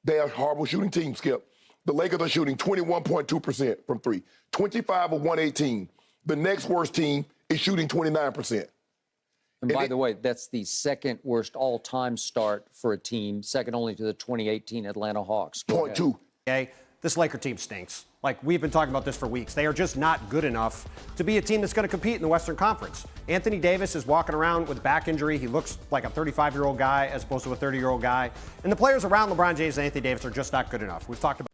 They are a horrible shooting team, Skip. The Lakers are shooting 21.2% from three, 25 of 118. The next worst team is shooting 29%. And by the way, that's the second worst all-time start for a team, second only to the 2018 Atlanta Hawks. Point two. Okay, this Laker team stinks. Like, we've been talking about this for weeks. They are just not good enough to be a team that's going to compete in the Western Conference. Anthony Davis is walking around with a back injury. He looks like a 35-year-old guy as opposed to a 30-year-old guy. And the players around LeBron James and Anthony Davis are just not good enough. We've talked about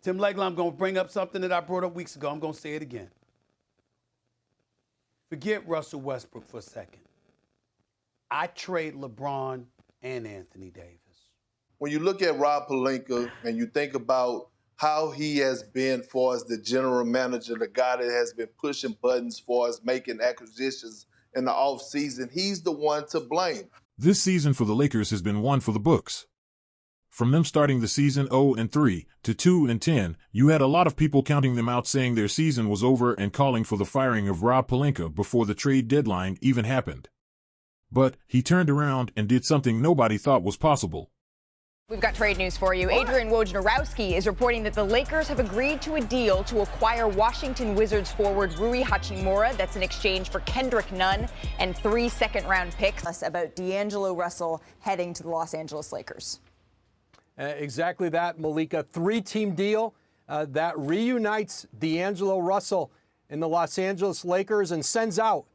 Tim Legler, I'm going to bring up something that I brought up weeks ago. I'm going to say it again. Forget Russell Westbrook for a second. I trade LeBron and Anthony Davis. When you look at Rob Pelinka and you think about how he has been for as the general manager, the guy that has been pushing buttons for us, making acquisitions in the offseason, he's the one to blame. This season for the Lakers has been one for the books. From them starting the season 0-3 to 2-10, you had a lot of people counting them out saying their season was over and calling for the firing of Rob Pelinka before the trade deadline even happened. But he turned around and did something nobody thought was possible. We've got trade news for you. Adrian Wojnarowski is reporting that the Lakers have agreed to a deal to acquire Washington Wizards forward Rui Hachimura. That's in exchange for Kendrick Nunn and 3 second-round picks. About D'Angelo Russell heading to the Los Angeles Lakers. Exactly that, Malika. 3-team deal that reunites D'Angelo Russell and the Los Angeles Lakers and sends out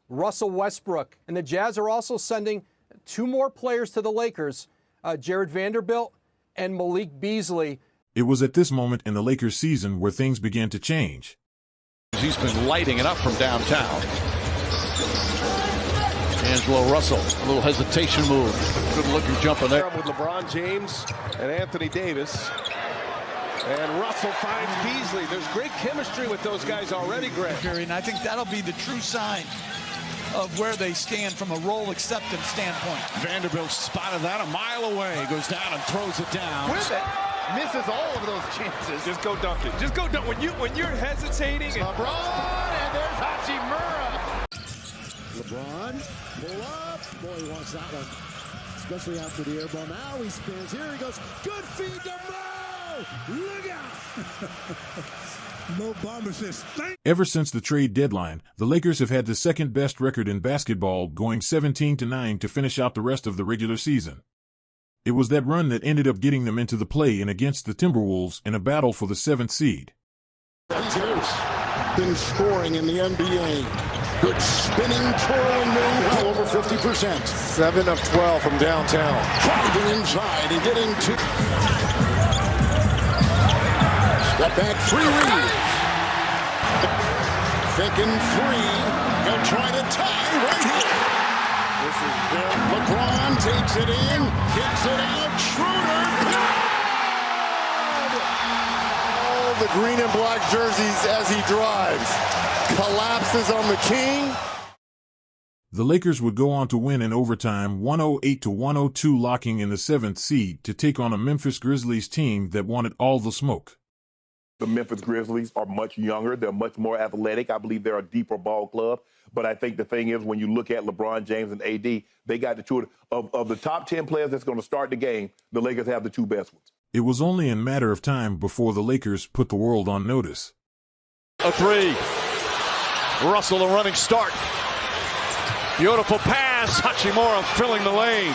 Russell Westbrook. And the Jazz are also sending 2 more players to the Lakers, Jared Vanderbilt and Malik Beasley. It was at this moment in the Lakers' season where things began to change. He's been lighting it up from downtown. D'Angelo Russell, a little hesitation move. Good-looking jumper there. With LeBron James and Anthony Davis. And Russell finds Beasley. There's great chemistry with those guys already, Greg. And I think that'll be the true sign of where they stand from a role acceptance standpoint. Vanderbilt spotted that a mile away. Goes down and throws it down. With it, misses all of those chances. Just go dunk it. Just go dunk. When you're hesitating. LeBron, and there's Hachimura. LeBron, pull up. Boy, he wants that one. Especially after the air ball. Now he spins. Here he goes. Good feed to Mo. Look out. Mo Bamba says, Ever since the trade deadline, the Lakers have had the second-best record in basketball, going 17-9 to finish out the rest of the regular season. It was that run that ended up getting them into the play-in against the Timberwolves in a battle for the 7th seed. James been scoring in the NBA. Good spinning, twirling move, over 50%. 7 of 12 from downtown. Driving inside and getting to... Step back, 3 reads. Thinking 3. He'll try to tie right here. This is Bill. LeBron takes it in, kicks it out. Schroeder. All the green and black jerseys as he drives. Collapses on the king. The Lakers would go on to win in overtime 108-102, locking in the 7th seed to take on a Memphis Grizzlies team that wanted all the smoke. The Memphis Grizzlies are much younger. They're much more athletic. I believe they're a deeper ball club. But I think the thing is, when you look at LeBron James and AD, they got the two of the top 10 players that's going to start the game. The Lakers have the 2 best ones. It was only a matter of time before the Lakers put the world on notice. A 3. Russell, a running start. Beautiful pass. Hachimura filling the lane.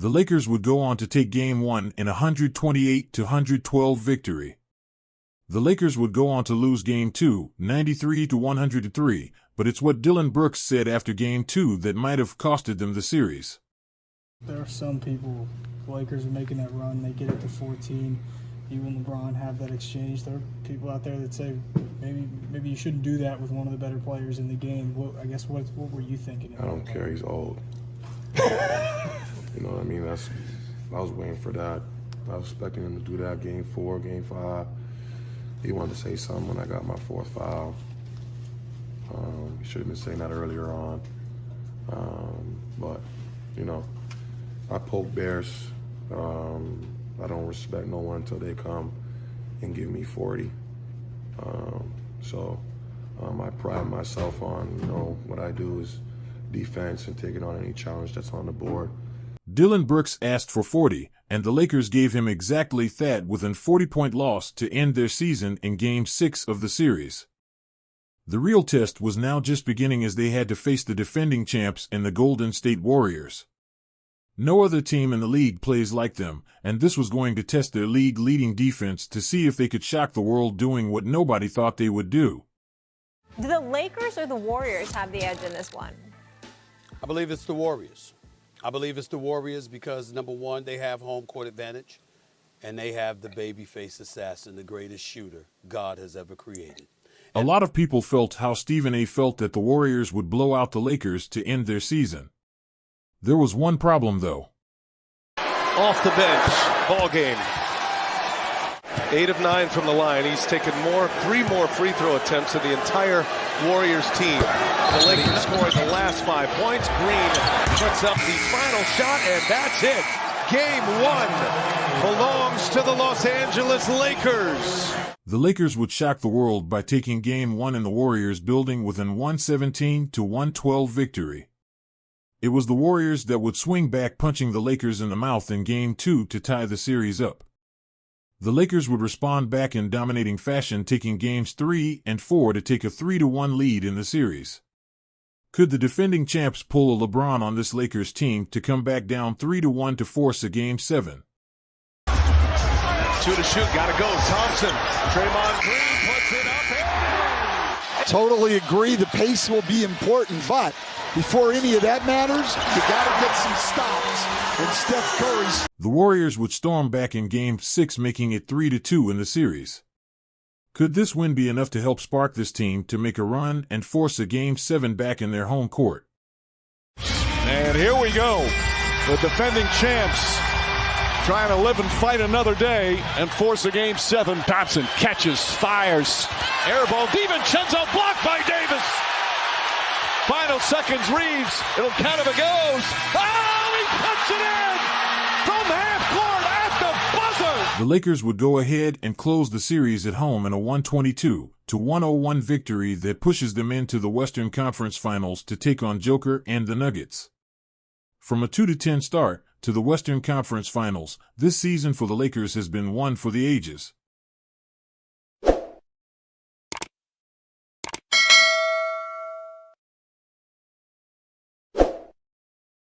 The Lakers would go on to take Game 1 in a 128-112 victory. The Lakers would go on to lose Game 2, 93-103, but it's what Dylan Brooks said after Game 2 that might have costed them the series. There are some people, the Lakers are making that run, they get it to 14, you and LeBron have that exchange. There are people out there that say maybe you shouldn't do that with one of the better players in the game. What were you thinking? I don't care, he's old. You know what I mean? I was waiting for that. I was expecting him to do that Game 4, Game 5. He wanted to say something when I got my 4th foul. He should have been saying that earlier on. But, you know, I poke bears. I don't respect no one until they come and give me 40. I pride myself on, what I do is defense and taking on any challenge that's on the board. Dillon Brooks asked for 40, and the Lakers gave him exactly that with an 40-point loss to end their season in Game 6 of the series. The real test was now just beginning as they had to face the defending champs and the Golden State Warriors. No other team in the league plays like them, and this was going to test their league-leading defense to see if they could shock the world doing what nobody thought they would do. Do the Lakers or the Warriors have the edge in this one? I believe it's the Warriors. I believe it's the Warriors because, number one, they have home court advantage, and they have the babyface assassin, the greatest shooter God has ever created. A lot of people felt how Stephen A. felt that the Warriors would blow out the Lakers to end their season. There was one problem, though. Off the bench, ball game. 8 of 9 from the line. He's taken 3 more free throw attempts than the entire Warriors team. The Lakers scoring the last 5 points. Green puts up the final shot, and that's it. Game 1 belongs to the Los Angeles Lakers. The Lakers would shock the world by taking Game 1 in the Warriors building with an 117-112 victory. It was the Warriors that would swing back, punching the Lakers in the mouth in Game 2 to tie the series up. The Lakers would respond back in dominating fashion, taking Games 3 and 4 to take a 3-1 lead in the series. Could the defending champs pull a LeBron on this Lakers team to come back down 3-1 to force a Game 7? 2 to shoot, gotta go. Thompson, Draymond Green puts it up. Totally agree, the pace will be important, but before any of that matters, you gotta get some stops. And Steph Curry's. The Warriors would storm back in Game 6, making it 3-2 in the series. Could this win be enough to help spark this team to make a run and force a Game 7 back in their home court? And here we go. The defending champs trying to live and fight another day and force a Game 7. Thompson catches, fires. Air ball, DiVincenzo blocked by Davis. Final seconds, Reeves. It'll count if it goes. Oh, he puts it in from half court at the buzzer. The Lakers would go ahead and close the series at home in a 122-101 victory that pushes them into the Western Conference Finals to take on Joker and the Nuggets. From a 2-10 start to the Western Conference Finals, this season for the Lakers has been one for the ages.